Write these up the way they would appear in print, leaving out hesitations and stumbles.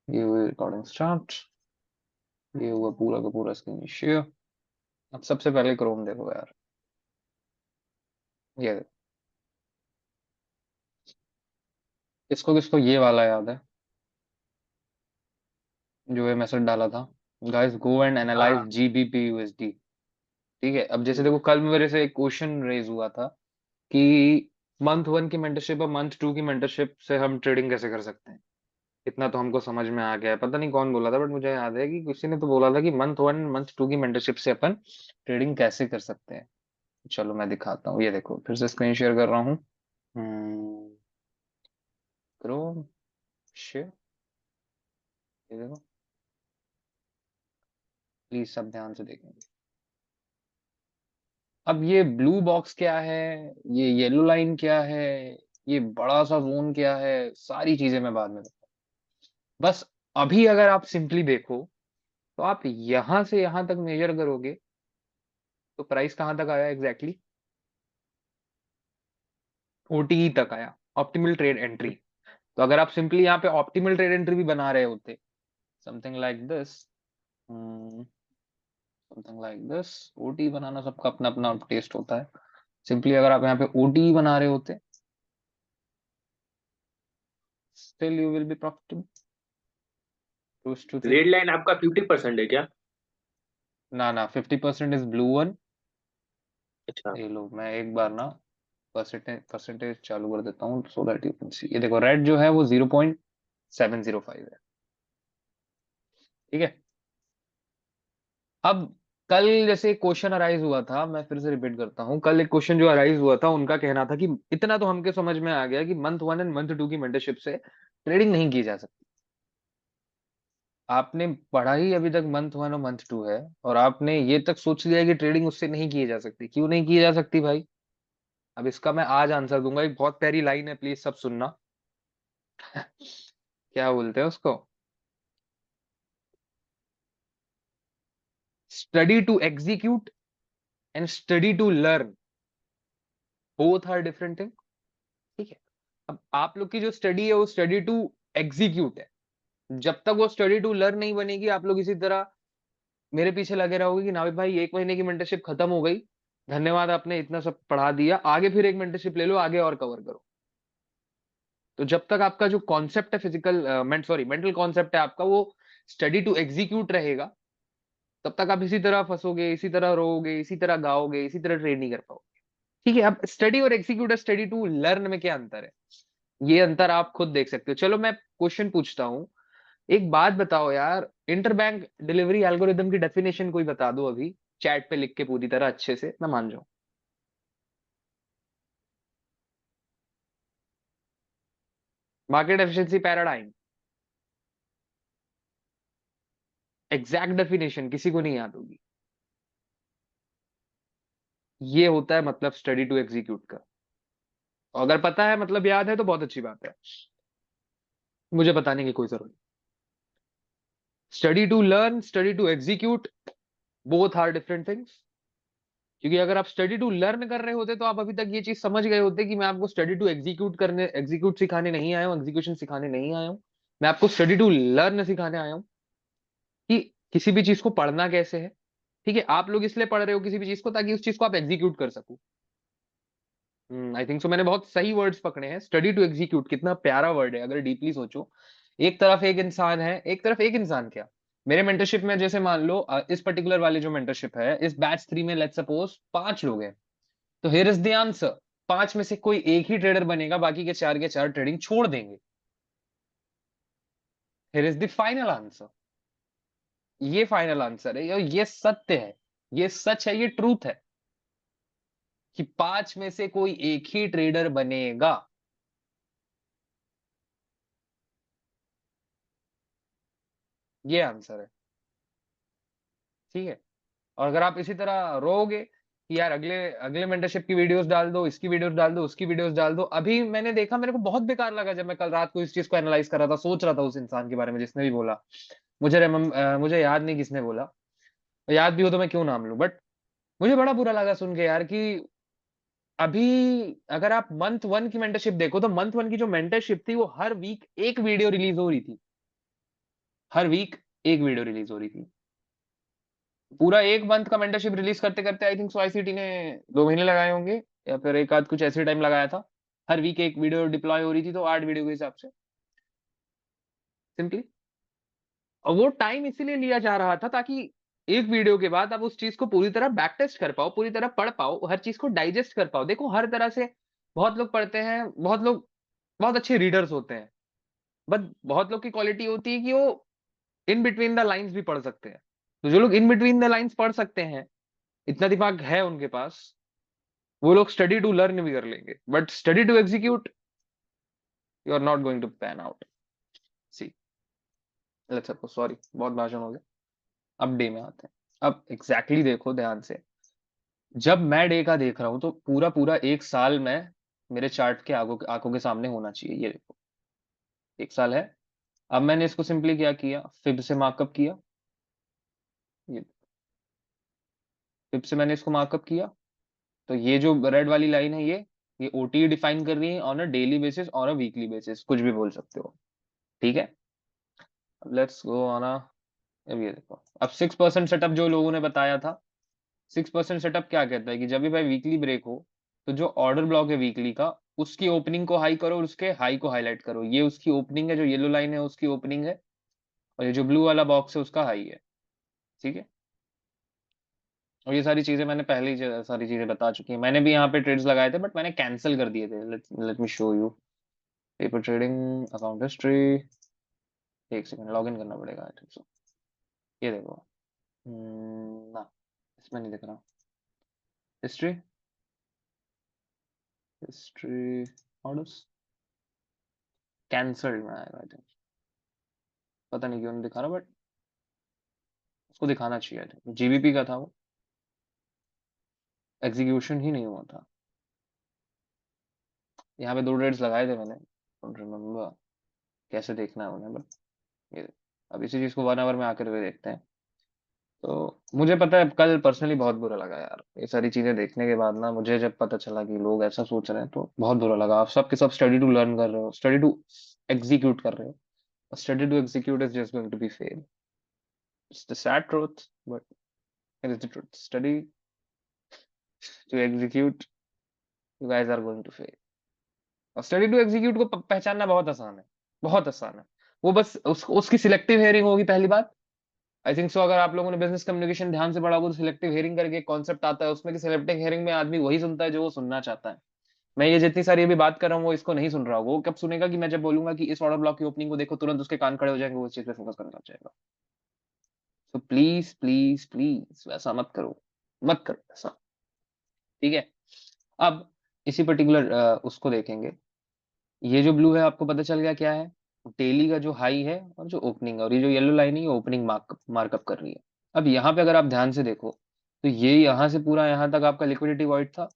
ये हुई recording start. ये हुआ पूरा का पूरा स्क्रीन शेयर। अब सबसे पहले क्रोम देखो यार। ये देखो। किसको किसको ये वाला याद है जो ये मैसेज डाला था? गाइस गो एंड एनालाइज हाँ। GBP USD. ठीक है, अब जैसे हम्म। देखो कल मेरे से एक क्वेश्चन रेज हुआ था कि मंथ वन की मेंटरशिप और मंथ टू की मेंटरशिप से हम ट्रेडिंग कैसे कर सकते हैं। इतना तो हमको समझ में आ गया है, पता नहीं कौन बोला था बट मुझे याद है कि किसी ने तो बोला था कि मंथ वन मंथ टू की मेंटरशिप से अपन ट्रेडिंग कैसे कर सकते हैं। चलो मैं दिखाता हूँ, ये देखो फिर से स्क्रीन शेयर कर रहा हूँ। Chrome share. ये देखो, प्लीज सब ध्यान से देखेंगे। अब ये ब्लू बॉक्स क्या है, ये येलो लाइन क्या है, ये बड़ा सा जोन क्या है, सारी चीजें मैं बाद में बताऊँ। बस अभी अगर आप सिंपली देखो तो आप यहां से यहां तक मेजर करोगे तो प्राइस कहां तक आया एग्जैक्टली? ओटीई तक आया, ऑप्टिमल ट्रेड एंट्री। तो अगर आप सिंपली यहाँ पे ऑप्टिमल ट्रेड एंट्री भी बना रहे होते, something like this, something like this. ओटी बनाना सबका अपना अपना टेस्ट होता है। सिंपली अगर आप यहाँ पे ओटी बना रहे होते, still you will be profitable. To to think. Red line आपका 50% है क्या? ना ना, 50% इज ब्लू वन। अच्छा। ये लो मैं एक बार ना परसेंटेज परसेंटेज चालू कर देता हूँ so that you can see. ये देखो रेड जो है वो 0.705 है। ठीक है। अब कल जैसे एक क्वेश्चन अराइज हुआ था, मैं फिर से रिपीट करता हूँ, कल एक क्वेश्चन जो अराइज हुआ था उनका कहना था कि इतना तो हमके समझ में आ गया कि month one and month two की मेंटरशिप से ट्रेडिंग नहीं की जा सकती। आपने पढ़ा ही अभी तक मंथ वन और मंथ टू है और आपने ये तक सोच लिया कि ट्रेडिंग उससे नहीं की जा सकती। क्यों नहीं की जा सकती भाई? अब इसका मैं आज आंसर दूंगा। एक बहुत प्यारी लाइन है, प्लीज सब सुनना। क्या बोलते हैं उसको? Study to execute and study to learn, both are different thing. ठीक है। अब आप लोग की जो स्टडी है वो स्टडी टू एग्जीक्यूट है। जब तक वो स्टडी टू लर्न नहीं बनेगी आप लोग इसी तरह मेरे पीछे लगे रहोगे कि नाविक भाई एक महीने की मेंटरशिप खत्म हो गई, धन्यवाद आपने इतना सब पढ़ा दिया, आगे फिर एक मेंटरशिप ले लो, आगे और कवर करो। तो जब तक आपका जो कॉन्सेप्ट है मेंटल कॉन्सेप्ट है आपका वो स्टडी टू एग्जीक्यूट रहेगा, तब तक आप इसी तरह फंसोगे, इसी तरह रोओगे, इसी तरह गाओगे, इसी तरह ट्रेड नहीं कर पाओगे। ठीक है। अब स्टडी और एग्जीक्यूट और स्टडी टू लर्न में क्या अंतर है, ये अंतर आप खुद देख सकते हो। चलो मैं क्वेश्चन पूछता हूँ। एक बात बताओ यार, इंटरबैंक डिलीवरी एल्गोरिदम की डेफिनेशन कोई बता दो अभी, चैट पे लिख के पूरी तरह अच्छे से, मैं मान जाऊं। Market efficiency paradigm, exact definition किसी को नहीं याद होगी। ये होता है मतलब स्टडी टू एग्जीक्यूट का। और अगर पता है मतलब याद है तो बहुत अच्छी बात है, मुझे बताने की कोई जरूरत नहीं। Study to learn, study to execute, both are different things. क्योंकि अगर आप स्टडी टू लर्न कर रहे होते तो आप अभी तक ये चीज समझ गए होते कि मैं आपको स्टडी टू एग्जीक्यूट सिखाने नहीं आया हूँ, एग्जीक्यूशन सिखाने नहीं आया हूँ। मैं आपको स्टडी टू लर्न सिखाने आया हूँ कि किसी भी चीज को पढ़ना कैसे है। ठीक है, आप लोग इसलिए पढ़ रहे हो किसी भी चीज को ताकि उस चीज को आप एग्जीक्यूट कर सको। आई थिंक सो मैंने बहुत सही वर्ड्स पकड़े हैं। स्टडी टू एग्जीक्यूट कितना प्यारा वर्ड है अगर डीपली सोचो। एक तरफ एक इंसान है, एक तरफ एक इंसान क्या, मेरे मेंटरशिप में जैसे मान लो इस पर्टिकुलर वाली जो मेंटरशिप है इस बैच थ्री में लेट्स सपोज 5 लोग हैं। तो हियर इज द आंसर, 5 में से कोई एक ही ट्रेडर बनेगा, बाकी के चार ट्रेडिंग छोड़ देंगे। Here is the final answer. ये फाइनल आंसर है और ये सत्य है, ये सच है, ये ट्रूथ है कि 5 में से कोई एक ही ट्रेडर बनेगा। ये आंसर है। ठीक है। और अगर आप इसी तरह रोओगे कि यार अगले अगले मेंटरशिप की वीडियोस डाल दो, इसकी वीडियोस डाल दो, उसकी वीडियोस डाल दो, अभी मैंने देखा मेरे को बहुत बेकार लगा जब मैं कल रात को इस चीज को एनालाइज कर रहा था, सोच रहा था उस इंसान के बारे में जिसने भी बोला। मुझे याद नहीं किसने बोला, याद भी हो तो मैं क्यों नाम लूं, बट मुझे बड़ा बुरा लगा सुन के यार कि अभी अगर आप मंथ वन की मेंटरशिप देखो तो मंथ वन की जो मेंटरशिप थी वो हर वीक एक वीडियो रिलीज हो रही थी। हर वीक एक वीडियो रिलीज हो रही थी। पूरा एक मंथ का मेंटरशिप रिलीज करते करते आई थिंक सो आईसीटी ने 2 महीने लगाए होंगे, या फिर एक आध कुछ ऐसे टाइम लगाया था। हर वीक एक वीडियो डिप्लॉय हो रही थी, तो 8 वीडियो के हिसाब से सिंपली। और वो टाइम इसीलिए लिया जा रहा था ताकि एक वीडियो के बाद आप उस चीज को पूरी तरह बैक टेस्ट कर पाओ, पूरी तरह पढ़ पाओ, हर चीज को डाइजेस्ट कर पाओ। देखो हर तरह से बहुत लोग पढ़ते हैं, बहुत लोग बहुत अच्छे रीडर्स होते हैं, बट बहुत लोग की क्वालिटी होती है कि वो इन बिटवीन द लाइंस भी पढ़ सकते हैं। तो जो लोग इन बिटवीन द लाइंस पढ़ सकते हैं, इतना दिमाग है उनके पास, वो लोग स्टडी टू लर्न भी कर लेंगे, but study to execute you are not going to pan out. See, let's suppose, sorry बहुत भाषण हो गया, अब डे में आते हैं। अब एग्जैक्टली देखो ध्यान से, जब मैं डे का देख रहा हूं तो पूरा पूरा एक साल में मेरे चार्ट के आंखों के सामने होना चाहिए। ये देखो, एक साल है। अब मैंने इसको सिंपली क्या किया, फिब से मार्कअप किया। ये फिब से मैंने इसको मार्कअप किया, तो ये जो रेड वाली लाइन है, ये ओटी डिफाइन कर रही है on a daily basis, on a weekly basis, कुछ भी बोल सकते हो। ठीक है, लेट्स गो ऑन अ, अब ये देखो, अब 6% सेटअप जो लोगों ने बताया था, 6% सेटअप क्या कहता है कि जब भी भाई वीकली ब्रेक हो, तो जो ऑर्डर ब्लॉक है वीकली का, उसकी ओपनिंग को हाई करो और उसके हाई को हाईलाइट करो। ये उसकी ओपनिंग है, जो येलो लाइन है उसकी ओपनिंग है, और ये जो ब्लू वाला बॉक्स है उसका हाई है। ठीक है, और ये सारी चीजें मैंने पहले ही सारी चीजें बता चुकी है। मैंने भी यहाँ पे ट्रेड्स लगाए थे, बट मैंने कैंसिल कर दिए थे। Let me show you paper trading account history. एक सेकंड, लॉग इन करना पड़ेगा आई थिंक सो। ये देखो, ना इसमें नहीं दिख रहा। हिस्ट्री, हिस्ट्री ऑर्डर्स कैंसल्ड में आएगा आई थिंक। पता नहीं क्यों नहीं दिखा रहा, बट उसको दिखाना चाहिए था। जीबीपी का था वो, एग्जीक्यूशन ही नहीं हुआ था। यहाँ पे 2 ट्रेड्स लगाए थे मैंने, डोंट रिमेम्बर कैसे देखना है उन्हें, बट ये अब इसी चीज को 1 आवर में आकर के देखते हैं। तो मुझे पता है कल पर्सनली बहुत बुरा लगा यार, ये सारी चीजें देखने के बाद ना, मुझे जब पता चला कि लोग ऐसा सोच रहे हैं तो बहुत बुरा लगा। आप सब के सब स्टडी टू लर्न कर रहे हो, स्टडी टू एग्जीक्यूट कर रहे हो, study to execute is just going to be fail. It's the sad truth, but it is the truth. Study to execute, you guys are going to fail. और study to execute को पहचानना बहुत आसान है, बहुत आसान है। वो बस उसकी सिलेक्टिव हेयरिंग होगी पहली बात। आई थिंक सो अगर आप लोगों ने बिजनेस कम्युनिकेशन ध्यान से पढ़ा होगा तो सिलेक्टिव हेयरिंग करके एक कॉन्सेप्ट आता है उसमें, कि सिलेक्टिव हेयरिंग में आदमी वही सुनता है जो वो सुनना चाहता है। मैं ये जितनी सारी अभी बात कर रहा हूँ वो इसको नहीं सुन रहा होगा। वो कब सुनेगा, कि मैं जब बोलूंगा कि इस ऑर्डर ब्लॉक की ओपनिंग को देखो, तुरंत उसके कान खड़े हो जाएंगे, वो उस चीज पे फोकस करने लग जाएगा। तो प्लीज प्लीज प्लीज वैसा मत करो, मत करो ऐसा। ठीक है, अब इसी पर्टिकुलर उसको देखेंगे। ये जो ब्लू है आपको पता चल गया क्या है, डेली का जो हाई है और जो ओपनिंग है, और ये जो येलो लाइन है ये ओपनिंग मार्कअप कर रही है। अब यहाँ पे अगर आप ध्यान से देखो, तो ये यहाँ से पूरा यहाँ तक आपका लिक्विडिटी वॉइड था।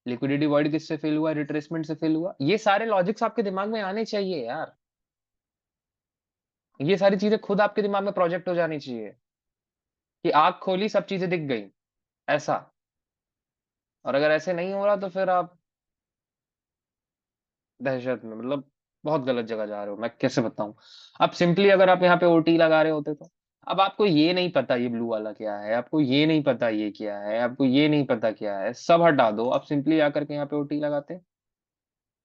लिक्विडिटी वॉइड किससे फेल हुआ, रिट्रेसमेंट से फेल हुआ। ये सारे लॉजिक्स आपके दिमाग में आने चाहिए यार, ये सारी चीजें खुद आपके दिमाग में प्रोजेक्ट हो जानी चाहिए, कि आंख खोली सब चीजें दिख गई, ऐसा। और अगर ऐसे नहीं हो रहा तो फिर आप दहशत में, मतलब बहुत गलत जगह जा रहे हो, मैं कैसे बताऊं। अब सिंपली अगर आप यहाँ पे ओटी लगा रहे होते तो, अब आपको ये नहीं पता ये ब्लू वाला क्या है, आपको ये नहीं पता ये क्या है, आपको ये नहीं पता क्या है, सब हटा दो, आप सिंपली आकर के यहाँ पे ओटी लगाते।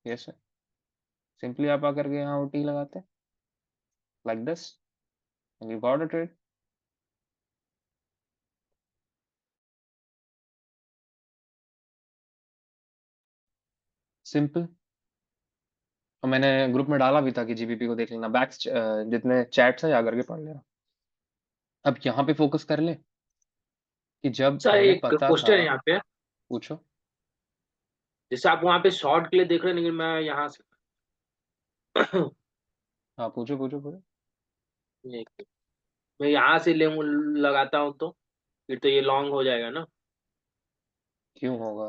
यस, सिंपली आप आकर के यहाँ ओटी लगाते like this, and you got a trade. Simple. और मैंने ग्रुप में डाला भी था कि जीबीपी को देख लेना, बैक्स जितने चैट्स है जा करके पढ़ लेना। अब यहाँ पे फोकस कर ले, कि जब सर हमें एक पता था। क्वेश्चन है यहाँ पे। पूछो। जैसे आप वहाँ पे शॉर्ट के लिए देख रहे हैं, लेकिन मैं यहाँ से हाँ पूछो पूछो पूछो। मैं यहाँ से ले लगाता हूँ तो फिर तो ये लॉन्ग हो जाएगा ना। क्यों होगा,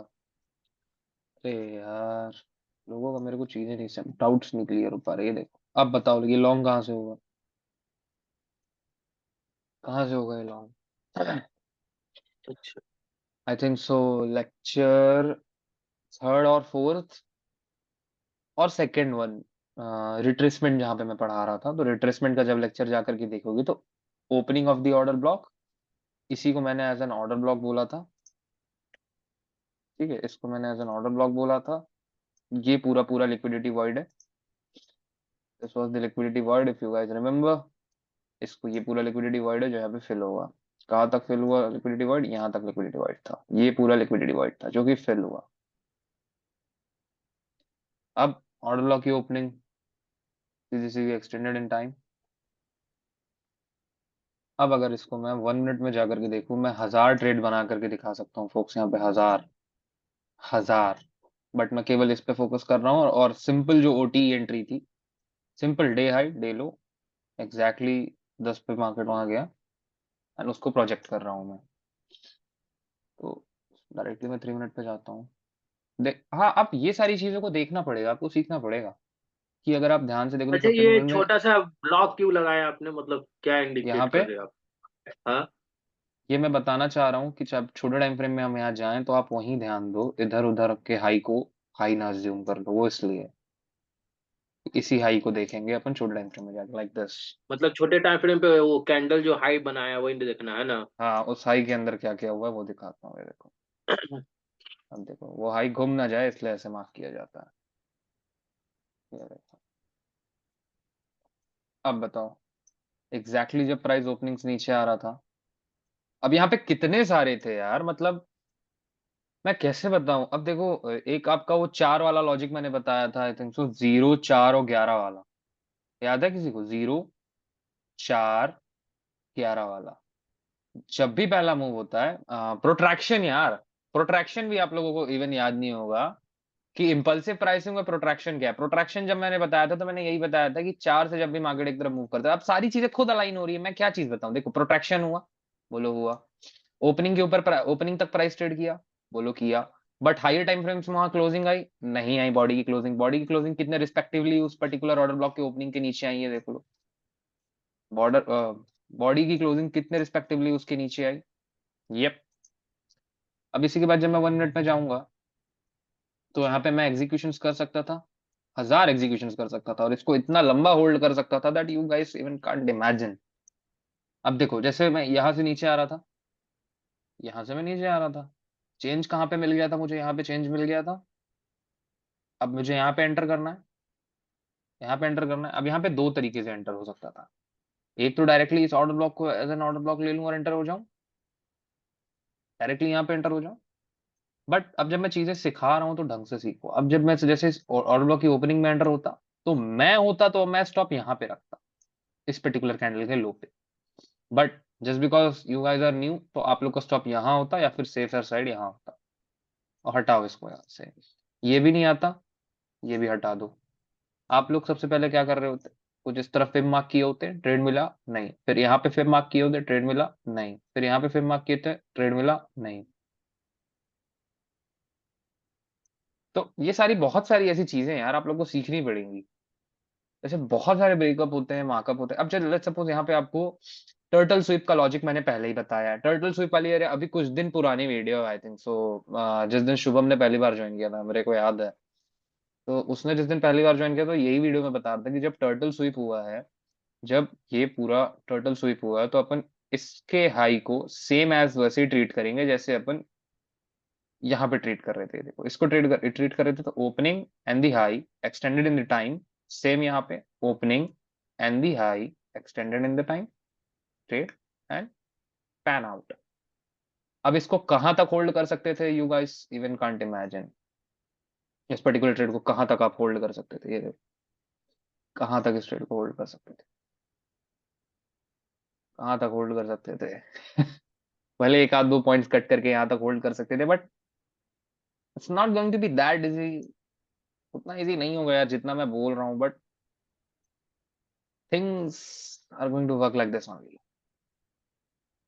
अरे यार, लोगों का मेरे को चीजें नहीं समझ, डाउट्स नहीं क्लियर हो पा रहे। ये देखो, अब बताओ ये लॉन्ग कहाँ से होगा, कहाँ से होगा ये लॉन्ग। अच्छा। I think so lecture third और फोर्थ और सेकंड वन, रिट्रेसमेंट जहाँ पे मैं पढ़ा रहा था, तो रिट्रेसमेंट का जब लेक्चर जाकर के देखोगे तो opening of the order block, इसी को मैंने एज एन ऑर्डर ब्लॉक बोला था। ठीक है, इसको मैंने एज एन ऑर्डर ब्लॉक बोला था। ये पूरा पूरा लिक्विडिटी वॉइड है, this was the liquidity void if you guys remember. इसको, ये पूरा लिक्विडिटी वॉइड है जो यहाँ पे फिल हुआ। कहाँ तक फिल हुआ लिक्विडिटी वॉइड? यहाँ तक लिक्विडिटी वॉइड था, ये पूरा लिक्विडिटी वॉइड था जो कि फिल हुआ। अब ऑर्डर ब्लॉक की opening Sidhi Sidhi extended in time. अब अगर इसको मैं 1 मिनट में जाकर के देखूं, मैं 1000 ट्रेड बना करके दिखा सकता हूँ फोक्स, यहाँ पे 1000 बट मैं केवल इस पे फोकस कर रहा हूँ, और सिंपल जो ओटी एंट्री थी, सिंपल डे हाई डे लो, एग्जैक्टली 10 पे मार्केट वहां गया एंड उसको प्रोजेक्ट कर रहा हूँ मैं। तो डायरेक्टली मैं 3 मिनट पे जाता हूँ। देख, हाँ, आप ये सारी चीजों को देखना पड़ेगा, आपको सीखना पड़ेगा कि अगर आप ध्यान से देखो तो अच्छा, सबसे ये नंबर में छोटा सा ब्लॉक क्यों लगाया आपने, मतलब क्या यहाँ इंडिकेट पे, कर रहे हो आप? हाँ। ये मैं बताना चाह रहा हूँ कि जब छोटे टाइम फ्रेम में हम यहाँ जाएं तो आप वहीं ध्यान दो, इधर उधर के हाई को हाई ना ज्यूम कर लो, वो इसलिए इसी हाई को देखेंगे अपन छोटे टाइम फ्रेम में जाके, लाइक दिस। मतलब छोटे टाइम फ्रेम पे वो कैंडल जो हाई बनाया वही देखना है ना? हाँ, उस हाई के अंदर क्या क्या हुआ है वो दिखाता हूँ, ये देखो। अब देखो, वो हाई घूम ना जाए इसलिए ऐसे मार्क किया जाता है, ये देखो। अब बताओ, एग्जैक्टली जब प्राइस ओपनिंग्स नीचे आ रहा था, अब यहाँ पे कितने सारे थे यार, मतलब मैं कैसे बताऊं। अब देखो, एक आपका वो 4 वाला लॉजिक मैंने बताया था, आई थिंक सो, 0, 4 और 11 वाला, याद है किसी को? 0, 4, 11 वाला। जब भी पहला मूव होता है, प्रोट्रैक्शन यार, प्रोट्रैक्शन भी आप लोगों को इवन याद नहीं होगा कि इंपल्सिव प्राइसिंग में प्रोट्रैक्शन क्या है। प्रोट्रैक्शन जब मैंने बताया था तो मैंने यही बताया था कि 4 से जब भी मार्केट एक तरफ मूव करता है, अब सारी चीजें खुद अलाइन हो रही है, मैं क्या चीज बताऊं। देखो, प्रोट्रैक्शन हुआ, बोलो हुआ। ओपनिंग के ऊपर, ओपनिंग तक प्राइस ट्रेड किया, बोलो किया। बट हायर टाइम फ्रेम्स में वहां क्लोजिंग आई नहीं आई? बॉडी की क्लोजिंग, बॉडी की क्लोजिंग कितने रिस्पेक्टिवली उस पर्टिकुलर ऑर्डर ब्लॉक के ओपनिंग के नीचे आई है, देख लो। बॉर्डर, बॉडी की क्लोजिंग कितने रिस्पेक्टिवली उसके नीचे आई? यप। अब इसी के बाद जब मैं 1 मिनट में जाऊंगा तो यहाँ पे मैं एग्जीक्यूशन कर सकता था, 1000 एग्जीक्यूशन कर सकता था, और इसको इतना लंबा होल्ड कर सकता था that you guys even can't imagine. अब देखो, जैसे मैं यहाँ से नीचे आ रहा था, यहाँ से मैं नीचे आ रहा था, चेंज कहाँ पे मिल गया था मुझे? यहाँ पे चेंज मिल गया था। अब मुझे यहाँ पे एंटर करना है, यहाँ पे एंटर करना है। अब यहाँ पे दो तरीके से एंटर हो सकता था, एक तो डायरेक्टली इस ऑर्डर ब्लॉक को एज एन ऑर्डर ब्लॉक ले लूं और एंटर हो जाऊं, डायरेक्टली यहाँ पे एंटर हो जाऊं। बट अब जब मैं चीजें सिखा रहा हूँ तो ढंग से सीखो। अब जब मैं जैसे इस ऑर्डर ब्लॉक की ओपनिंग में एंटर होता, तो मैं स्टॉप यहाँ पे रखता, इस पर्टिकुलर कैंडल के लो पे। But just because you guys are new, तो आप लोग का स्टॉप यहाँ होता या फिर सेफर साइड यहाँ होता। और हटाओ इसको यहाँ से, ये भी नहीं आता, ये भी हटा दो। आप लोग सबसे पहले क्या कर रहे होते? कुछ इस तरफ फिब मार्क किए होते, ट्रेड मिला नहीं, फिर यहाँ पे फिब मार्क किए होते, ट्रेड मिला नहीं, फिर यहाँ पे फिब मार्क किए थे, ट्रेड मिला नहीं। तो ये सारी, बहुत सारी ऐसी चीजें हैं यार आप लोग को सीखनी पड़ेंगी। जैसे बहुत सारे ब्रेकअप होते हैं, मार्कअप होते हैं। अब चलो लेट्स सपोज यहाँ पे आपको टर्टल स्वीप का लॉजिक मैंने पहले ही बताया है। टर्टल स्वीप वाली, अरे अभी कुछ दिन पुरानी वीडियो आई थिंक सो, जिस दिन शुभम ने पहली बार ज्वाइन किया था, मेरे को याद है, तो उसने जिस दिन पहली बार ज्वाइन किया तो यही वीडियो में बता रहा था कि जब टर्टल स्वीप हुआ है, जब ये पूरा टर्टल स्वीप हुआ है, तो अपन इसके हाई को सेम एज वैसे ही ट्रीट करेंगे जैसे अपन यहाँ पे ट्रीट कर रहे थे। देखो, इसको ट्रीट कर रहे थे, तो opening and the high extended in the time, same यहाँ पे opening and the high extended in the time, trade and pan out. अब इसको कहां तक होल्ड कर सकते थे? You guys even can't imagine, इस पर्टिकुलर ट्रेड को कहां तक आप होल्ड कर सकते थे? ये देखो, कहां तक इस ट्रेड को होल्ड कर सकते थे, कहां तक होल्ड कर सकते थे? भले एक आध दो पॉइंट्स कट करके यहाँ तक होल्ड कर सकते थे, but it's not going to be that easy. उतना इजी नहीं होगा यार जितना मैं बोल रहा हूँ, but things are going to work like this only.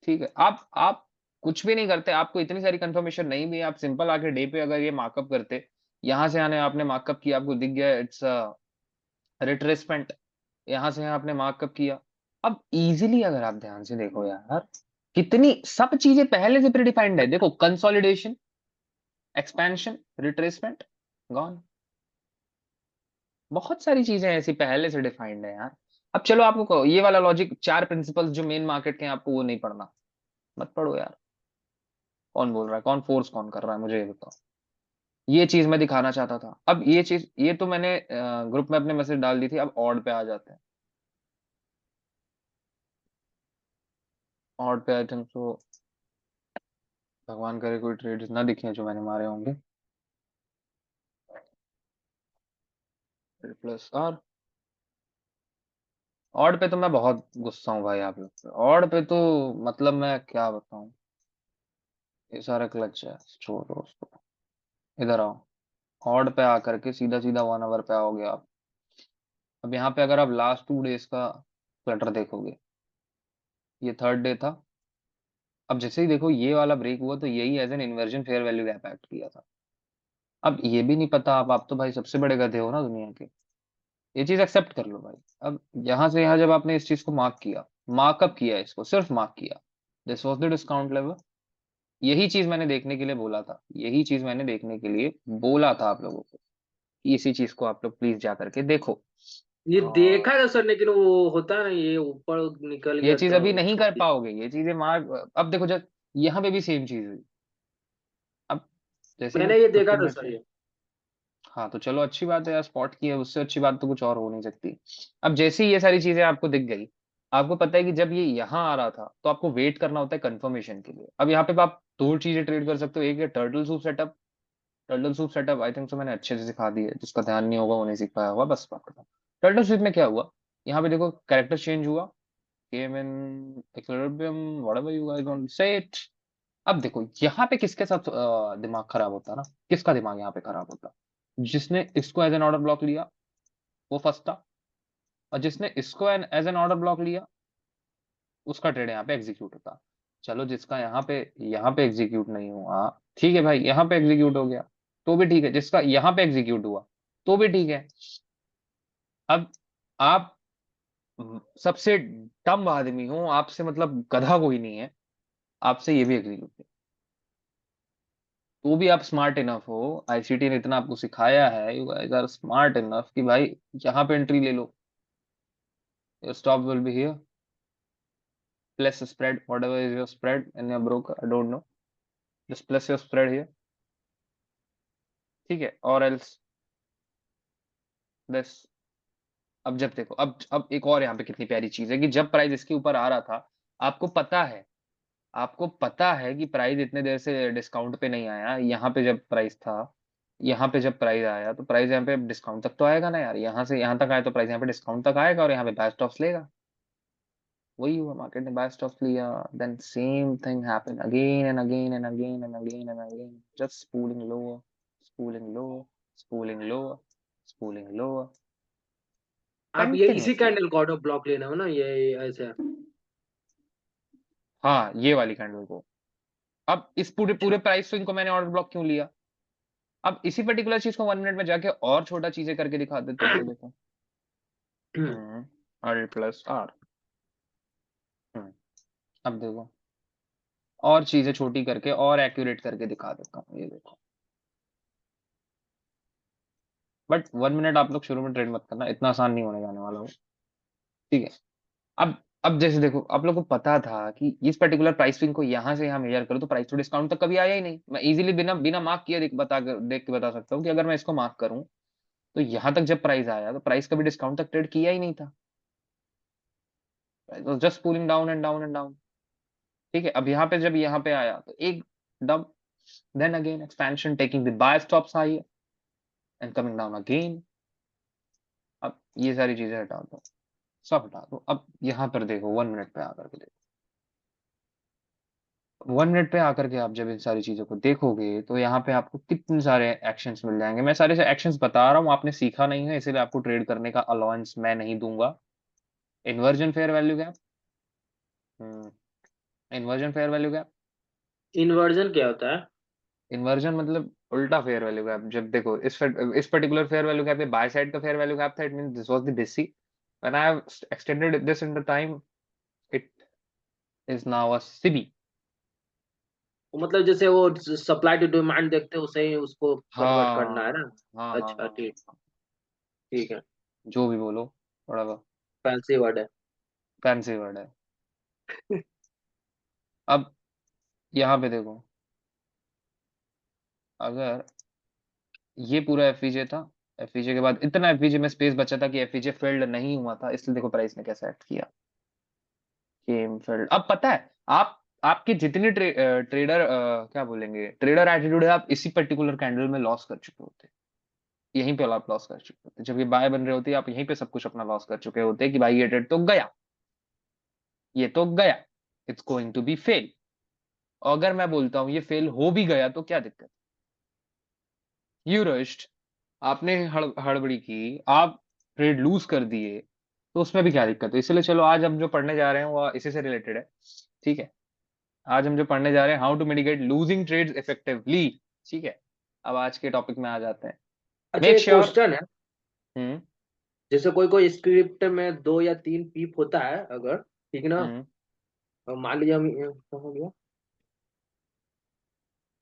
ठीक है, आप कुछ भी नहीं करते, आपको इतनी सारी कंफर्मेशन नहीं भी है, आप सिंपल आके डे पे अगर ये मार्कअप करते, यहाँ से आने आपने मार्कअप किया, आपको दिख गया इट्स रिट्रेसमेंट, यहाँ से यहाँ आपने मार्कअप किया। अब इजीली अगर आप ध्यान से देखो यार, कितनी सब चीजें पहले से प्रीडिफाइंड है। देखो, कंसोलिडेशन, एक्सपेंशन, रिट्रेसमेंट, गॉन। बहुत सारी चीजें ऐसी पहले से डिफाइंड है यार। अब चलो आपको ये वाला लॉजिक, 4 प्रिंसिपल्स जो मेन मार्केट के हैं, आपको वो नहीं पढ़ना, मत पढ़ो यार। कौन बोल रहा है, कौन फोर्स कौन कर रहा है, मुझे ये बताओ। ये चीज मैं दिखाना चाहता था। अब ये चीज, ये तो मैंने ग्रुप में अपने मैसेज डाल दी थी। अब ऑड पे आ जाते हैं। ऑड पे आई थिंक सो, भगवान करे कोई ट्रेड्स ना दिखे जो मैंने मारे होंगे। Plus are. ऑड पे तो मैं बहुत गुस्सा हूँ भाई आप लोग पे। ऑड पे तो मतलब मैं क्या बताऊं। ये सारा क्लच है, छोड़ो उसको। इधर आओ। ऑड पे आकर के सीधा सीधा 1 आवर पे आओगे आप। अब यहाँ पे अगर आप लास्ट 2 डेज का क्लटर देखोगे, ये थर्ड डे था। अब जैसे ही देखो ये वाला ब्रेक हुआ, तो यही as an inversion fair value gap act किया था। अब ये भी नहीं पता, आप तो भाई सबसे बड़े गधे हो ना दुनिया के। ये चीज एक्सेप्ट कर लो भाई। अब यहाँ से यहाँ जब आपने इस चीज को मार्क किया, मार्कअप किया, इसको सिर्फ मार्क किया, this was the discount level. यही चीज मैंने देखने के लिए बोला था, यही चीज मैंने देखने के लिए बोला था आप लोगों को कि इसी चीज को आप लोग प्लीज जा करके देखो। ये देखा और था सर, लेकिन वो होता है ना, ये ऊपर निकल ये गया चीज तो अभी नहीं कर छुट्टी। पाओगे, ये चीजें मार्क। अब देखो, जब यहाँ पे भी सेम चीज हुई। अब जैसे ही मैंने ये देखा 50 था मिनट सर पे, ये। हाँ तो चलो अच्छी बात है यार, स्पॉट की है, उससे अच्छी बात तो कुछ और हो नहीं सकती। अब जैसे ही ये सारी चीजें आपको दिख गई, आपको पता है कि जब ये यहाँ आ रहा था, तो आपको वेट करना होता है कंफर्मेशन के लिए। अब यहाँ पे आप 2 चीजें ट्रेड कर सकते हो। एक है turtle soup setup. Turtle soup setup I think तो मैंने अच्छे से सिखा दी है, जिसका ध्यान नहीं होगा वो नहीं सीख पाया होगा, बस बात खत्म। टर्टल सूप में क्या हुआ, यहाँ पे देखो कैरेक्टर चेंज हुआ, came in equilibrium, whatever you guys want to say it. अब देखो यहाँ पे किसके साथ दिमाग खराब होता है ना, किसका दिमाग यहाँ पे खराब होता, जिसने इसको एज एन ऑर्डर ब्लॉक लिया, वो फंसता। और जिसने इसको एज एन ऑर्डर ब्लॉक लिया, उसका ट्रेड यहाँ पे एग्जीक्यूट होता। चलो जिसका यहाँ पे एग्जीक्यूट नहीं हुआ, ठीक है भाई, यहाँ पे एग्जीक्यूट हो गया तो भी ठीक है। जिसका यहाँ पे एग्जीक्यूट हुआ तो भी ठीक है। अब आप सबसे डम आदमी हो, आपसे मतलब गधा कोई नहीं है, आपसे ये भी एग्जीक्यूट, तो भी आप स्मार्ट इनफ हो। आईसीटी ने इतना आपको सिखाया है, you guys are smart enough कि भाई यहाँ पे एंट्री ले लो। Your stop will be here, plus spread, whatever is your spread in your broker, I don't know, just plus your spread here. ठीक है, और एल्स दिस। अब जब देखो, अब एक और यहाँ पे कितनी प्यारी चीज है कि जब प्राइस इसके ऊपर आ रहा था, आपको पता है, आपको पता है कि प्राइस इतने देर से डिस्काउंट पे नहीं आया। यहाँ पे जब प्राइस था, यहाँ पे जब प्राइस आया, तो प्राइस यहाँ पे डिस्काउंट तक तो आएगा ना यार। यहाँ से यहाँ तक आया तो प्राइस यहाँ पे डिस्काउंट तक आएगा, और यहाँ पे बाय स्टॉप्स लेगा। वही हुआ, मार्केट ने बाय स्टॉप्स लिया, then same thing happened again and again and again and again and again, just spooling lower, spooling lower, spooling lower, spooling lower, आप ये इसी कंटिन्यूअसली। कैंडल को ऑर्डर ब्लॉक लेना हो ना, ये ऐसे। हाँ, ये वाली कैंडल को। अब इस पूरे अच्छा। पूरे प्राइस स्विंग को मैंने ऑर्डर ब्लॉक क्यों लिया। अब इसी पर्टिकुलर चीज को 1 मिनट में जाके और छोटा चीजें करके दिखा देते हैं, तो देखो। R plus R. अब देखो, और चीजें छोटी करके और एक्यूरेट करके दिखा देता हूँ, ये देखो। बट 1 मिनट आप लोग शुरू में ट्रेड मत करना, इतना आसान नहीं होने जाने वाला हो। ठीक है। अब अब जैसे देखो, आप लोग को पता था कि इस पर्टिकुलर प्राइस स्विंग को यहाँ से यहाँ मेजर करो तो प्राइस टू डिस्काउंट तक कभी आया ही नहीं। मैं इजीली बिना बिना मार्क किए देख के बता सकता हूँ कि अगर मैं इसको मार्क करूं, तो यहाँ तक जब प्राइस आया, तो प्राइस कभी डिस्काउंट तक ट्रेड किया ही नहीं था। Just pulling down and down and down. ठीक है। अब यहाँ पे जब यहाँ पे आया, तो एक dump, then again expansion taking the buy stops high and coming down again. अब ये सारी चीजें हटा दो, सब हटा दो। अब यहाँ पर देखो, 1 मिनट पे आकर के देखो। 1 मिनट पे आकर के आप जब इन सारी चीजों को देखोगे, तो यहाँ पे आपको कितने सारे एक्शंस मिल जाएंगे। मैं सारे से एक्शंस बता रहा हूँ, आपने सीखा नहीं है, इसीलिए आपको ट्रेड करने का अलाउंस मैं नहीं दूंगा। Inversion fair value gap. Inversion fair value gap. Inversion क्या होता है? इन्वर्जन मतलब उल्टा फेयर वैल्यू गैप। जब देखो इस पर्टिकुलर फेयर वैल्यू गैप पे बाय साइड का फेयर वैल्यू गैप था, it means this was the BC। When I have extended this in the time, it is now a CB। वो मतलब जैसे वो सप्लाई टू डिमांड देखते हैं, उसे ही उसको कन्वर्ट करना है हाँ ना। हाँ हाँ अच्छा हाँ ठीक। हाँ। ठीक है, जो भी बोलो, थोड़ा फैंसी वर्ड है। फैंसी वर्ड है। अब यहाँ पे देखो, अगर ये पूरा एफवीजे था, एफवीजे के बाद इतना एफवीजे में स्पेस बचा था कि एफवीजे फिल्ड नहीं हुआ था, इसलिए देखो प्राइस ने कैसे एक्ट किया, गेम फिल्ड। अब पता है, आप आपके जितने ट्रेडर क्या बोलेंगे, ट्रेडर एटीट्यूड है, आप इसी पर्टिकुलर कैंडल में लॉस कर चुके होते, यहीं पे आप लॉस कर चुके होते, जब ये बाय बन रहे होते आप यहीं पे सब कुछ अपना लॉस कर चुके होते कि भाई ये ट्रेड तो गया, ये तो गया, it's going to be fail. अगर मैं बोलता हूं ये फेल हो भी गया तो क्या दिक्कत, यू रश्ड, आपने हड़बड़ी की, आप ट्रेड लूज कर दिए, तो उसमें भी क्या दिक्कत है। इसलिए चलो आज हम जो पढ़ने जा रहे हैं वो इसी से रिलेटेड है, ठीक है। आज हम जो पढ़ने जा रहे हैं, how to mitigate losing trades effectively, ठीक है। अब आज के टॉपिक में आ जाते हैं। अच्छा, मेक एक श्योर क्वेश्चन है। हम्म जैसे कोई कोई स्क्रिप्ट में 2 या 3 पीप होता है अगर, ठीक है ना, हम्म और मान लीजिए हम क्या हो गया,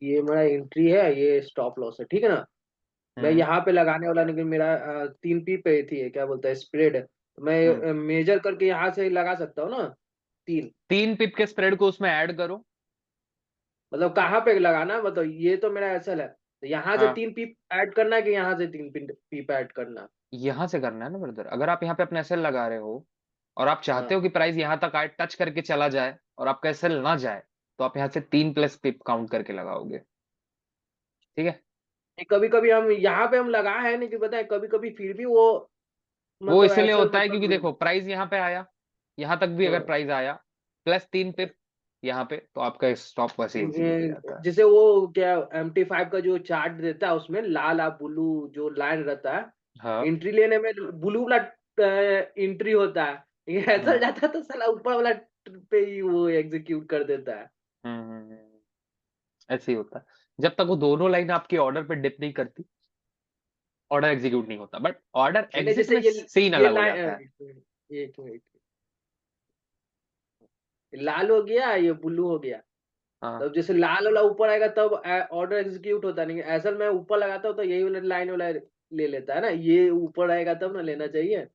ये मेरा एंट्री है, ये स्टॉप लॉस है, ठीक है ना। मैं हम्म यहाँ पे लगाने वाला, लेकिन मेरा 3 पीप पे थी, क्या बोलता है, स्प्रेड है, तो हम्म मैं मेजर करके यहाँ से लगा सकता हूँ ना, 3। 3 पिप के स्प्रेड को उसमें ऐड करो। मतलब कहाँ पे लगाना, मतलब ये तो मेरा एसएल है, तो यहाँ से हाँ, 3 पीप ऐड करना है कि यहाँ से 3 पीप ऐड करना। यहां से करना है ना ब्रदर। अगर आप यहाँ पे अपना एसएल लगा रहे हो और आप चाहते हाँ, हो कि प्राइस यहाँ तक आए, टच करके चला जाए और आपका एसएल ना जाए, तो आप यहाँ से 3 प्लस पिप काउंट करके लगाओगे, ठीक है। कभी कभी हम यहाँ पे हम लगा है नहीं कि बताए, कभी कभी फिर भी वो वो मतलब इसलिए एसएल होता है क्योंकि देखो मतलब। प्राइस यहाँ पे आया, यहाँ तक भी अगर हाँ, प्राइस आया +3 पिप यहाँ पे, तो आपका स्टॉप वैसे एग्जीक्यूट हो जाता है। जैसे वो क्या MT5 का जो चार्ट देता है, उसमें लाल और ब्लू जो लाइन रहता है, हाँ। एंट्री लेने में ब्लू वाला एंट्री होता है, ये ऐसा हम्म जाता है तो साला ऊपर वाला पे ही वो एग्जीक्यूट कर देता है। हम्म हम्म, हम्म, ऐसे ही होता है। जब तक वो दोनों लाइन आपकी ऑर्डर पे डिप नहीं करती, ऑर्डर एग्जीक्यूट नहीं होता, बट ऑर्डर नहीं, एग्जिट जैसे में सीन ये अलग हो जाता है। लाइन, एक मिनट, लाल हो गया, ये ब्लू हो गया, हाँ, तब जैसे लाल वाला ऊपर आएगा तब ऑर्डर एग्जीक्यूट होता है, नहीं ऐसा मैं ऊपर लगाता हूँ तो यही वाला लाइन वाला ले लेता है ना, ये ऊपर आएगा तब ना लेना चाहिए।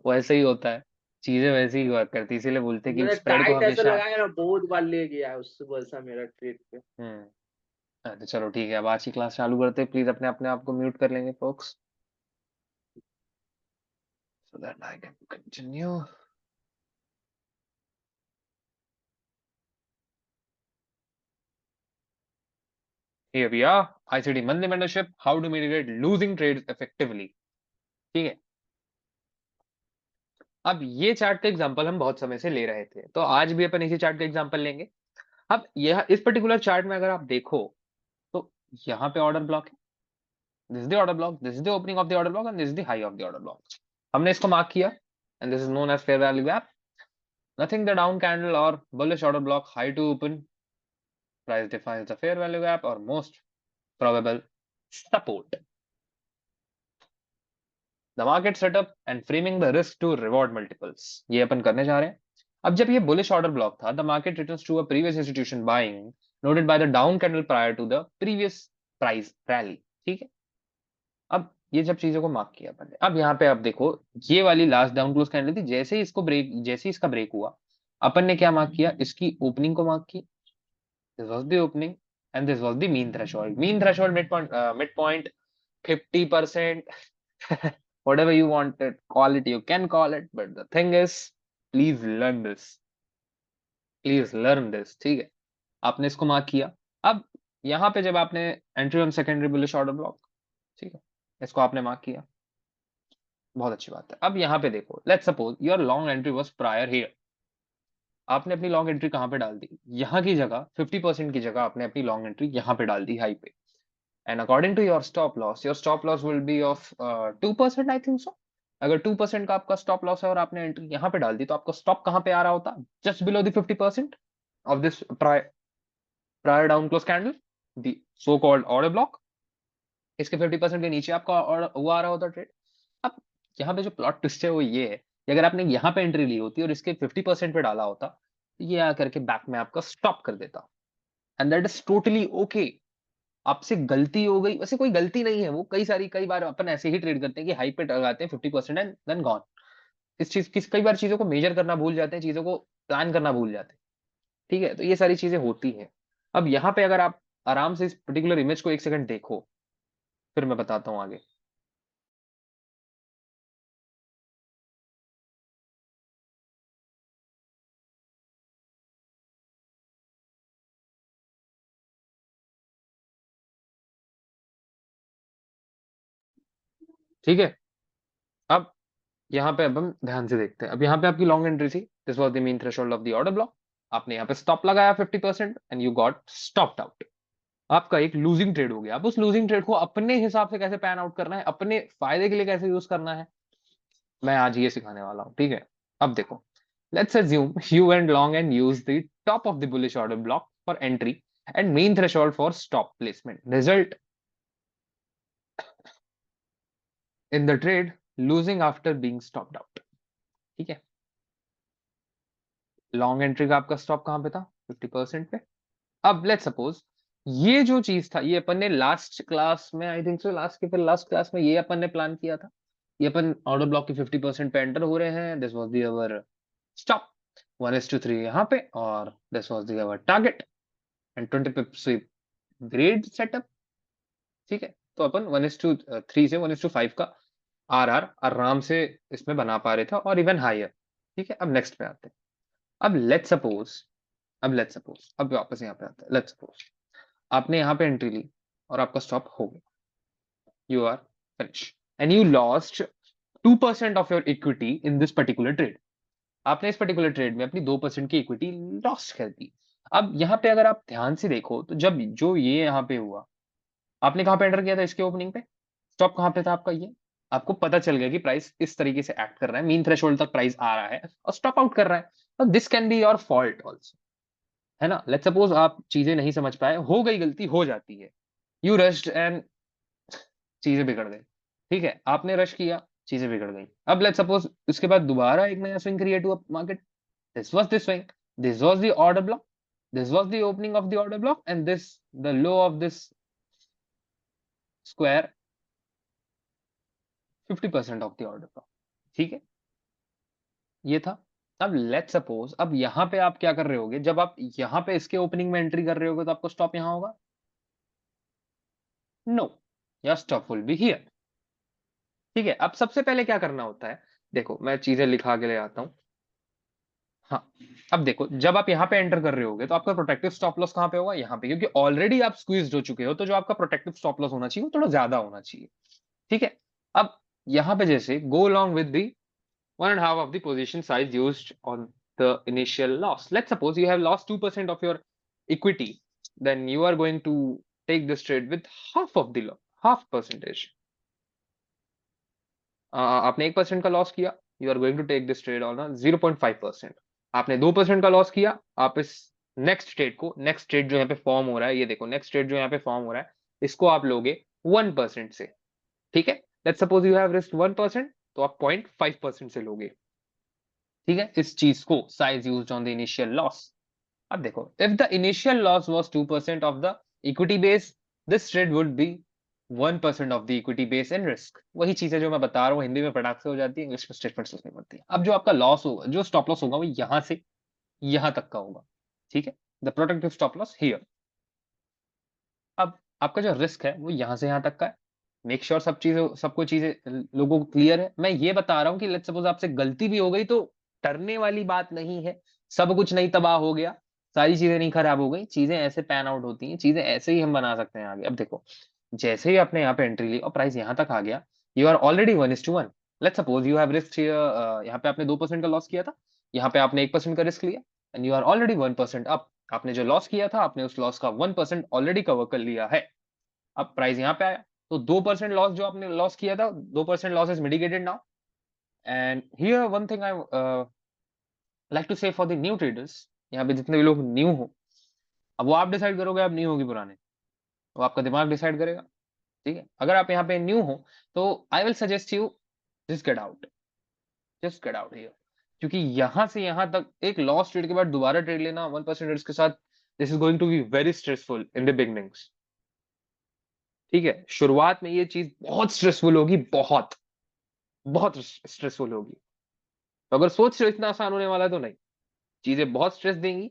वैसे ही होता है, चीजें वैसे ही वर्क करती है, इसीलिए बोलते हैं कि मैंने स्प्रेड को टाइट ऐसा हमेशा। लगाया ना, बहुत बार ले गया है उससे वैसा मेरा ट्रेड पे। तो चलो ठीक है, अब आज की क्लास चालू करते हैं। प्लीज अपने अपने आप को म्यूट कर लेंगे folks, so that I can continue. Here we are, ICT monthly mentorship, how to mitigate losing trades effectively, ठीक है। अब ये चार्ट का एग्जांपल हम बहुत समय से ले रहे थे, तो आज भी अपन इसी चार्ट का एग्जांपल लेंगे। अब यह इस पर्टिकुलर चार्ट में अगर आप देखो, तो यहाँ पे ऑर्डर ब्लॉक है, this is the order block, this is the opening of the order block and this is the high of the order block. हमने इसको मार्क किया and this is known as fair value gap. Nothing the down candle or bullish order block high to open. Price defines the fair value gap or most probable support. The market setup and framing the risk to reward multiples. ये अपन करने जा रहे हैं। अब जब ये bullish order block था, the market returns to a previous institution buying noted by the down candle prior to the previous price rally. ठीक है। अब ये जब चीजों को मार्क किया अपन ने, अब यहाँ पे आप देखो, ये वाली लास्ट डाउन क्लोज कैंडल थी, जैसे ही इसको ब्रेक, जैसे ही इसका ब्रेक हुआ, अपन ने क्या मार्क किया, इसकी ओपनिंग को मार्क किया। This was the opening, and this was the mean threshold. Mean threshold midpoint 50%, whatever you want to call it, you can call it. But the thing is, please learn this. Please learn this. ठीक है, आपने इसको mark किया। अब यहाँ पे जब आपने entry on secondary bullish order block, ठीक है, इसको आपने मार्क किया, बहुत अच्छी बात है। अब यहाँ पे देखो, let's suppose your long entry was prior here. आपने अपनी लॉन्ग एंट्री कहाँ पे डाल दी, यहाँ की जगह 50% की जगह आपने अपनी लॉन्ग एंट्री यहाँ पे डाल दी, हाई पे। And according to your stop loss will be of 2%, I think so. अगर 2% का आपका स्टॉप लॉस है और आपने एंट्री यहाँ पे डाल दी, तो आपका स्टॉप कहाँ पे आ रहा होता, just below the 50% of this prior down close candle, the so called order block. इसके 50% के नीचे आपका वो आ रहा होता ट्रेड। अब यहाँ पे जो प्लॉट ट्विस्ट है वो ये है कि अगर आपने यहाँ पे एंट्री ली होती और इसके 50% पे डाला होता, तो ये आकर के बैक में आपका स्टॉप कर देता, and that is totally okay. आपसे गलती हो गई, वैसे कोई गलती नहीं है वो, कई बार अपन ऐसे ही ट्रेड करते हैं कि हाई पे लगाते हैं 50% एंड देन गॉन। इस चीज किस कई बार चीजों को मेजर करना भूल जाते हैं, चीजों को प्लान करना भूल जाते हैं। ठीक है, तो ये सारी चीजें होती हैं। अब यहाँ पे अगर आप आराम से इस पर्टिकुलर इमेज को 1 सेकंड देखो, फिर मैं बताता हूँ आगे। ठीक है, अब यहाँ पे अब हम ध्यान से देखते हैं। अब यहाँ पे आपकी लॉन्ग एंट्री थी, this was the main threshold of the order block. आपने यहाँ पे स्टॉप लगाया 50% and you got stopped out. आपका एक लूजिंग ट्रेड हो गया। अब उस लूजिंग ट्रेड को अपने हिसाब से कैसे पैन आउट करना है, अपने फायदे के लिए कैसे यूज करना है, मैं आज ये सिखाने वाला हूँ। ठीक है, अब देखो, let's assume you went long and used the top of the bullish order block for entry and main threshold for stop placement. Result in the trade losing after being stopped out. ठीक है, long entry का आपका stop कहां पे था, 50% पे। अब let's suppose ये जो चीज था, ये अपन ने लास्ट क्लास में, I think so last class में ये अपन ने प्लान किया था। ये अपन ऑर्डर ब्लॉक के 50% पे एंटर हो रहे हैं, this was the our stop 1:3 यहाँ पे, और this was the our target and 20 pip sweep grade setup. ठीक है, तो अपन 1:3 से 1:5 का आर आराम से इसमें बना पा रहे थे, और इवन हायर। ठीक है, अब नेक्स्ट पे आते हैं। अब लेट्स सपोज अब वापस यहाँ पे आते हैं। लेट्स सपोज आपने यहाँ पे एंट्री ली और आपका स्टॉप हो गया, you are finish and you lost 2% of your equity in this particular trade. आपने इस पर्टिकुलर ट्रेड में अपनी 2% की इक्विटी लॉस्ट कर दी। अब यहाँ पे अगर आप ध्यान से देखो तो जब जो ये यहाँ पे हुआ, आपने कहाँ पे एंटर किया था, इसके ओपनिंग पे। स्टॉप कहाँ पे था आपका, ये आपको पता चल गया कि प्राइस इस तरीके से एक्ट कर रहा है, मीन थ्रेशोल्ड तक प्राइस आ रहा है और स्टॉप आउट कर रहा है। तो this can be your fault also, है ना। लेट्स सपोज आप चीजें नहीं समझ पाए, हो गई, गलती हो जाती है, यू रश्ड एंड चीजें बिगड़ गई। ठीक है, आपने रश किया, चीजें बिगड़ गई। अब लेट्स सपोज उसके बाद दोबारा एक नया स्विंग क्रिएट हुआ market, this was the swing, this was the order block, this was the opening of the order block and this the low of this square 50% of the order block. ठीक है, ये था। अब let's suppose अब यहाँ पे आप क्या कर रहे होगे, जब आप यहाँ पे इसके ओपनिंग में एंट्री कर रहे होगे तो आपको स्टॉप यहाँ होगा, no, your stop will be here. ठीक है, अब सबसे पहले क्या करना होता है, देखो मैं चीजें लिखा के ले आता हूं। हाँ, अब देखो जब आप यहाँ पे एंटर कर रहे होगे तो आपका प्रोटेक्टिव स्टॉप लॉस कहाँ पे होगा, यहाँ पे, क्योंकि ऑलरेडी आप स्क्वीज्ड हो चुके हो, तो जो आपका प्रोटेक्टिव स्टॉप लॉस होना चाहिए वो थोड़ा ज्यादा होना चाहिए। ठीक है, अब यहाँ पे जैसे go along with the 1.5 of the position size used on the initial loss. Let's suppose you have lost 2% of your equity, then you are going to take this trade with half percentage. आपने 1% का loss किया, you are going to take this trade on 0.5%। आपने 2% का loss किया, आप इस next trade जो यहाँ पे फॉर्म हो रहा है, ये देखो नेक्स्ट ट्रेड जो यहाँ पे फॉर्म हो रहा है, इसको आप लोगे 1% से। ठीक है, let's suppose you have risk 1%, तो आप 0.5% से लोगे। ठीक है, इस चीज को size used on the initial loss. अब देखो, if the initial loss was 2% of the equity base, this trade would be 1% of the equity base and risk. वही चीजें जो मैं बता रहा हूँ, हिंदी में फटाक से हो जाती है, इंग्लिश में स्टेटमेंट्स लिखनी पड़ती है। अब जो आपका लॉस होगा, जो स्टॉप लॉस होगा, वो यहां से यहां तक का होगा। ठीक है, the protective stop loss here. अब आपका जो रिस्क है वो यहां से यहां तक का है। मेक श्योर सबको चीजें लोगों को क्लियर है। मैं ये बता रहा हूँ कि लेट्स सपोज आपसे गलती भी हो गई तो डरने वाली बात नहीं है, सब कुछ नहीं तबाह हो गया, सारी चीजें नहीं खराब हो गई, चीजें ऐसे पैन आउट होती हैं, चीजें ऐसे ही हम बना सकते हैं आगे। अब देखो, जैसे ही आपने यहाँ पे एंट्री ली और प्राइस यहाँ तक आ गया, you are already 1:1। Let's suppose you have risk, यहाँ पे आपने 2% का लॉस किया था, यहाँ पे आपने 1% का रिस्क लिया and you are already 1% up. आपने जो लॉस किया था, आपने उस लॉस का 1% ऑलरेडी कवर कर लिया है। अब प्राइस यहाँ पे आया, तो 2% लॉस जो आपने लॉस किया था, 2% loss is mitigated now. And here one thing I like to say for the new traders, यहाँ पे जितने भी लोग न्यू हो, अब वो आप डिसाइड करोगे, आप न्यू होगी पुराने, वो आपका दिमाग डिसाइड करेगा। ठीक है, अगर आप यहाँ पे न्यू हो तो I will suggest you just get out, just get out here. क्योंकि यहां से यहां तक एक लॉस ट्रेड के बाद दोबारा ट्रेड लेना 1% रिस्क के साथ, this is going to be very stressful in the beginnings. ठीक है, शुरुआत में ये चीज बहुत स्ट्रेसफुल होगी, बहुत बहुत स्ट्रेसफुल होगी। तो अगर सोच रहे हो इतना आसान होने वाला है, तो नहीं, चीजें बहुत स्ट्रेस देंगी।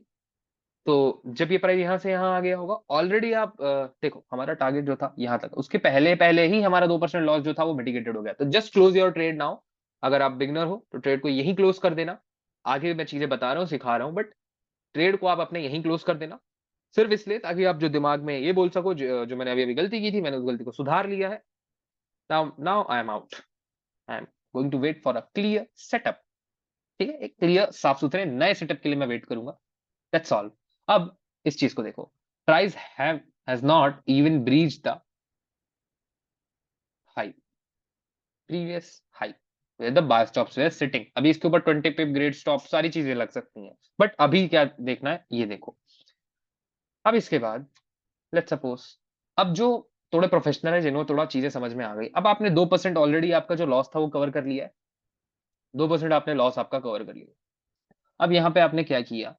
तो जब ये प्राइस यहाँ से यहाँ आ गया होगा, ऑलरेडी आप देखो, हमारा टारगेट जो था यहाँ तक, उसके पहले पहले ही हमारा 2% लॉस जो था वो मिटिगेटेड हो गया। तो just close your trade now. अगर आप बिगनर हो तो ट्रेड को यहीं क्लोज कर देना। आगे मैं चीजें बता रहा हूँ, सिखा रहा हूँ, बट ट्रेड को आप अपने यहीं क्लोज कर देना, सिर्फ इसलिए ताकि आप जो दिमाग में ये बोल सको, जो मैंने अभी अभी गलती की थी, मैंने उस गलती को सुधार लिया है। Now now I am out. I am going to wait for a clear setup. ठीक है, एक क्लियर साफ सुथरे नए सेटअप के लिए मैं वेट करूंगा। That's all. अब इस चीज को देखो, price has not even breach the high, previous high, where the buy stops were sitting। अभी इसके ऊपर 20 पिप ग्रेड स्टॉप सारी चीजें लग सकती हैं, बट अभी क्या देखना है ये देखो। अब इसके बाद लेट्स सपोज, अब जो थोड़े प्रोफेशनल है, जिन्होंने थोड़ा चीजें समझ में आ गई, अब आपने 2% ऑलरेडी आपका जो लॉस था वो कवर कर लिया है। 2% आपने लॉस आपका कवर कर लिया। अब यहाँ पे आपने क्या किया,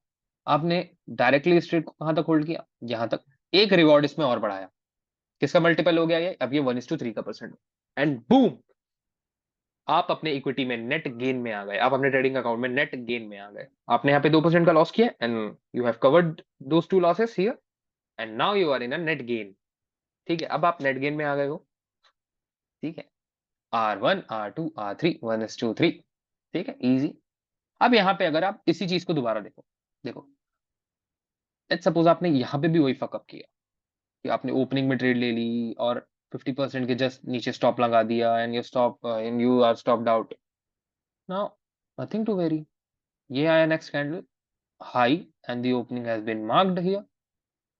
आपने डायरेक्टली स्ट्रेट को कहां तक होल्ड किया, यहां तक। एक रिवॉर्ड इसमें और बढ़ाया, किसका मल्टीपल हो गया ये, अब ये 1:3 का परसेंट, एंड बूम, आप अपने इक्विटी में नेट गेन में आ गए, आप अपने ट्रेडिंग अकाउंट में नेट गेन में आ गए। आपने यहाँ पे 2% का लॉस किया, and you have covered those two losses here, and now you are in a net gain. ठीक है, अब आप नेट गेन में आ गए हो। ठीक है, R1 R2 R3 1:3। ठीक है, इजी। अब यहाँ पे अगर आप इसी चीज को दोबारा देखो, देखो लेट्स सपोज आपने यहाँ पे भी वही फकअप किया कि आपने ओपनिंग में ट्रेड ले ली और 50% के जस्ट नीचे स्टॉप लगा दिया, and you are stopped out. Now nothing to worry, ये आया next candle high, and the opening has been marked here.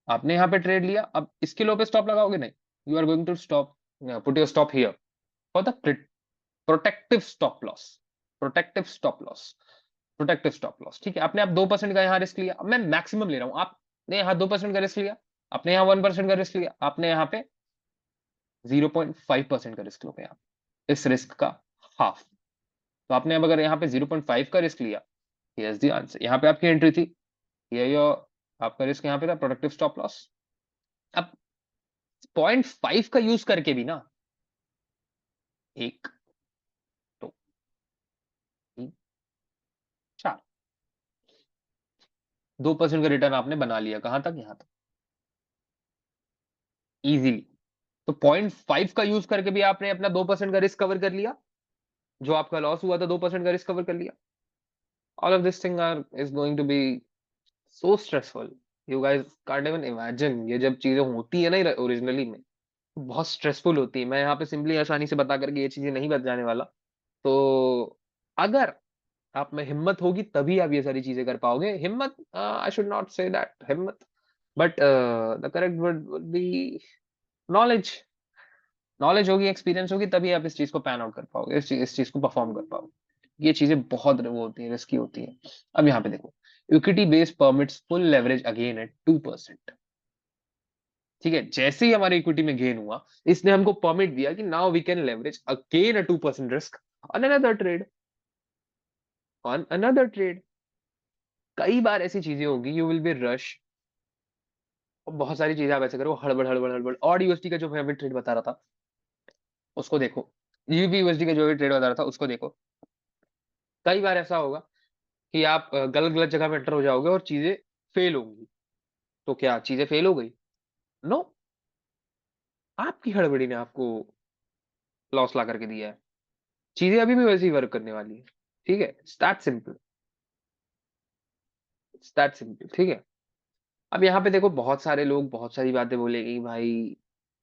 आपने यहाँ पे ट्रेड लिया, अब इसके लो पे स्टॉप लगाओगे नहीं, you are going to stop, put your stop here for the protective stop loss. Protective stop loss, protective stop loss. ठीक है, आपने आप 2% का यहाँ रिस्क लिया, अब मैं मैक्सिमम ले रहा हूँ, आपने यहाँ 2% का रिस्क लिया, आपने यहाँ 1% का रिस्क लिया, आपने यहाँ पे 0.5% का रिस्क लोगे आप, इस रिस्क का हाफ। तो आपने अब अगर यहाँ पे 0.5 का रिस्क लिया, हियर इज द आंसर। यहाँ पे आपकी एंट्री थी, हियर योर, आपका रिस्क यहाँ पे था प्रोडक्टिव स्टॉप लॉस। अब 0.5 का यूज करके भी ना, एक, दो, तीन, चार, 2% का रिटर्न आपने बना लिया, कहां तक, यहां तक, इजीली। तो 0.5 का यूज करके भी आपने अपना 2% का रिस्क कवर कर लिया, जो आपका लॉस हुआ था 2% का रिस्क कवर कर लिया। All of this thing are is going to be so stressful, you guys can't even imagine. ये जब चीजें होती है ना ओरिजिनली में, बहुत स्ट्रेसफुल होती है। मैं यहाँ पे सिंपली आसानी से बता करके ये चीजें नहीं बताने वाला। तो अगर आप में हिम्मत होगी तभी आप ये सारी चीजें कर पाओगे। हिम्मत, I should not say that हिम्मत, but the correct word would be knowledge. Knowledge होगी, एक्सपीरियंस होगी, तभी आप इस चीज को पैन आउट कर पाओगे, इस चीज को परफॉर्म कर पाओगे। ये चीजें बहुत वो होती है, रिस्की होती है। अब यहाँ पे देखो, equity base permits full leverage again at 2%। ठीक है, जैसे ही हमारे इक्विटी में गेन हुआ, इसने हमको परमिट दिया कि now we can leverage again a 2% risk on another trade, on another trade. कई बार ऐसी चीजें होगी, यू विल बी रश, और बहुत सारी चीजें आप ऐसे करो हड़बड़ हड़बड़ हड़बड़। और यूएसडी का जो मैं अभी ट्रेड बता रहा था उसको देखो, यूबी यूएसडी का जो भी ट्रेड बता रहा था उसको देखो। कई बार ऐसा होगा कि आप गलत गलत जगह में एंटर हो जाओगे और चीजें फेल होंगी। तो क्या चीजें फेल हो गई? नो, आपकी हड़बड़ी ने आपको लॉस ला करके दिया है। चीजें अभी भी वैसे ही वर्क करने वाली है। ठीक है, it's that simple, it's that simple. ठीक है, अब यहाँ पे देखो, बहुत सारे लोग बहुत सारी बातें बोलेंगे कि भाई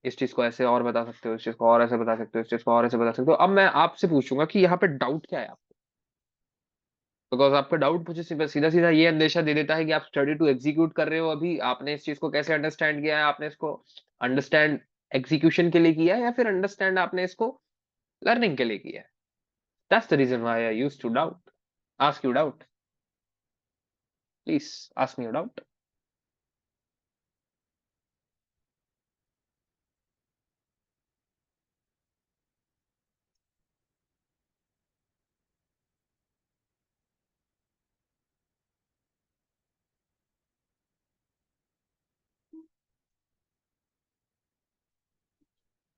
इस चीज को ऐसे और बता सकते हो, इस चीज को और ऐसे बता सकते हो, इस चीज को और ऐसे बता सकते हो। अब मैं आपसे पूछूंगा कि यहाँ पे डाउट क्या है आपको? बिकॉज आपका डाउट मुझे सीधा सीधा सीधा ये अंदेशा दे देता है कि आप स्टडी टू एग्जीक्यूट कर रहे हो। अभी आपने इस चीज को कैसे अंडरस्टैंड किया है? आपने इसको अंडरस्टैंड एग्जीक्यूशन के लिए किया है, या फिर अंडरस्टैंड आपने इसको लर्निंग के लिए किया है? That's the reason why I used to doubt, ask you doubt. Please ask me your doubt.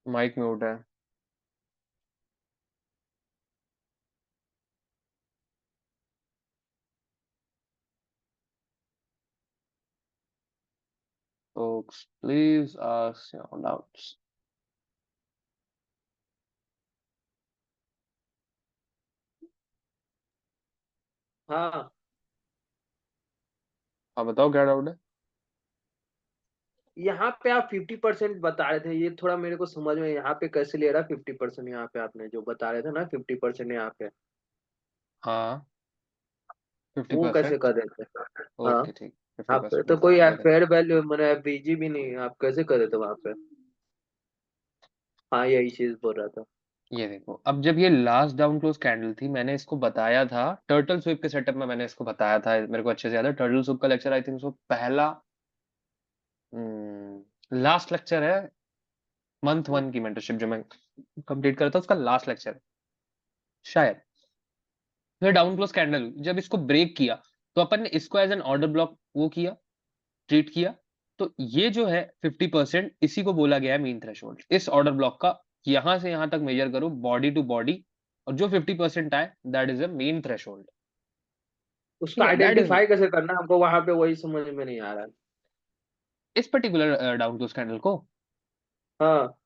Mic mute है। Folks, please ask your doubts. हाँ हाँ बताओ क्या डाउट है। यहाँ पे आप 50% बता रहे थे, ये थोड़ा मेरे को समझ में, यहाँ पे कैसे ले रहा 50%? यहाँ पे आपने जो बता रहे थे ना 50% यहाँ पे, हाँ वो कैसे 50%। कर रहे थे? हाँ, ओके ठीक, आप पे 50% तो बता कोई रहा हूँ, ये देखो। फेयर वैल्यू मैंने बीजी भी नहीं, आप कैसे कर रहे थे वहां पे? हाँ यही चीज बोल रहा था। ये देखो, अब जब ये लास्ट डाउन क्लोज कैंडल थी, मैंने इसको बताया था टर्टल स्विप के सेटअप में, मैंने इसको बताया था, मेरे को अच्छे से याद है। टर्टल स्विप का लेक्चर आई थिंक सो पहला लास्ट लेक्चर है मंथ 1 की मेंटरशिप जो मैं कंप्लीट करता था, उसका लास्ट लेक्चर है शायद। फिर डाउन क्लोज कैंडल हुई, जब इसको ब्रेक किया तो अपन ने इसको एज एन ऑर्डर ब्लॉक वो किया, ट्रीट किया। तो ये जो है 50%, इसी को बोला गया है मीन थ्रेशोल्ड। इस ऑर्डर ब्लॉक का यहां से यहां तक मेजर करो बॉडी टू बॉडी, और जो 50% आए that is a mean threshold. उसको ठीक है, दैट इज आइडेंटिफाई कैसे करना हमको, वहां पे वही समझ में नहीं आ रहा है। इस पर्टिकुलर डाउन क्लोज कैंडल को, हाँ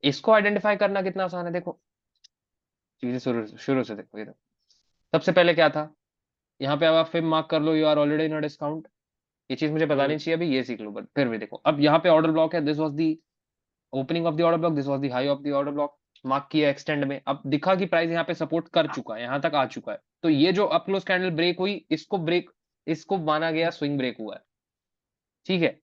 इसको आइडेंटिफाई करना कितना आसान है। देखो चीजें शुरू शुरू से देखो, ये देखो। सबसे पहले क्या था, यहाँ पे अब आप फिर मार्क कर लो, you are already in discount. ये चीज मुझे बतानी चाहिए अभी, ये सीख लो, बट फिर भी देखो, अब यहाँ पे ऑर्डर ब्लॉक है, this was the opening of the order block, this was the high of the order block. Mark किया एक्सटेंड में, अब दिखा कि प्राइस यहाँ पे सपोर्ट कर चुका है, यहाँ तक आ चुका है। तो ये जो अप क्लोज कैंडल ब्रेक हुई, इसको माना गया स्विंग ब्रेक हुआ है। ठीक है,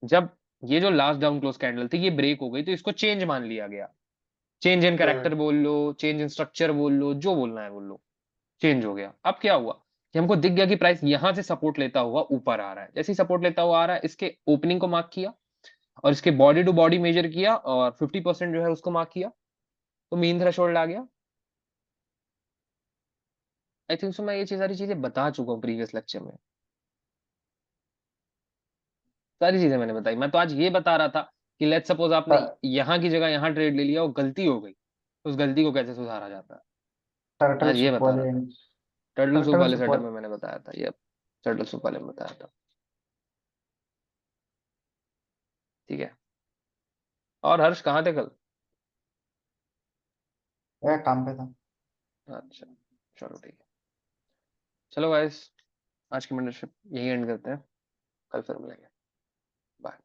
जब ये जो लास्ट डाउन क्लोज कैंडल थी ये ब्रेक हो गई, तो इसको चेंज मान लिया गया। चेंज इन हाँ कैरेक्टर बोल लो, चेंज इन स्ट्रक्चर बोल लो, जो बोलना है बोल लो, चेंज हो गया। अब क्या हुआ कि हमको दिख गया कि प्राइस यहां से सपोर्ट लेता हुआ ऊपर आ रहा है। जैसे ही सपोर्ट लेता हुआ आ रहा है, इसके ओपनिंग को मार्क किया और इसके बॉडी टू बॉडी मेजर किया और 50% जो है उसको मार्क किया, तो मीन थ्रेशोल्ड आ गया। आई थिंक सो मैं ये सारी चीजें बता चुका हूँ प्रीवियस लेक्चर में, सारी चीजें मैंने बताई। मैं तो आज ये बता रहा था कि लेट सपोज आपने यहाँ की जगह यहाँ ट्रेड ले लिया और गलती हो गई, तो उस गलती को कैसे सुधारा जाता है, टर्टल आज ये सूप बता रहा वाले था। टर्टल सूप टर्टल वाले सूप सेटअप वाले में मैंने बताया था ये, टर्टल सूप वाले में बताया था। ठीक है, और हर्ष कहाँ थे कल? काम पे था। अच्छा, चलो ठीक है। चलो गाइस, आज की मेंटरशिप यही एंड करते हैं, कल फिर मिलेंगे। बाय।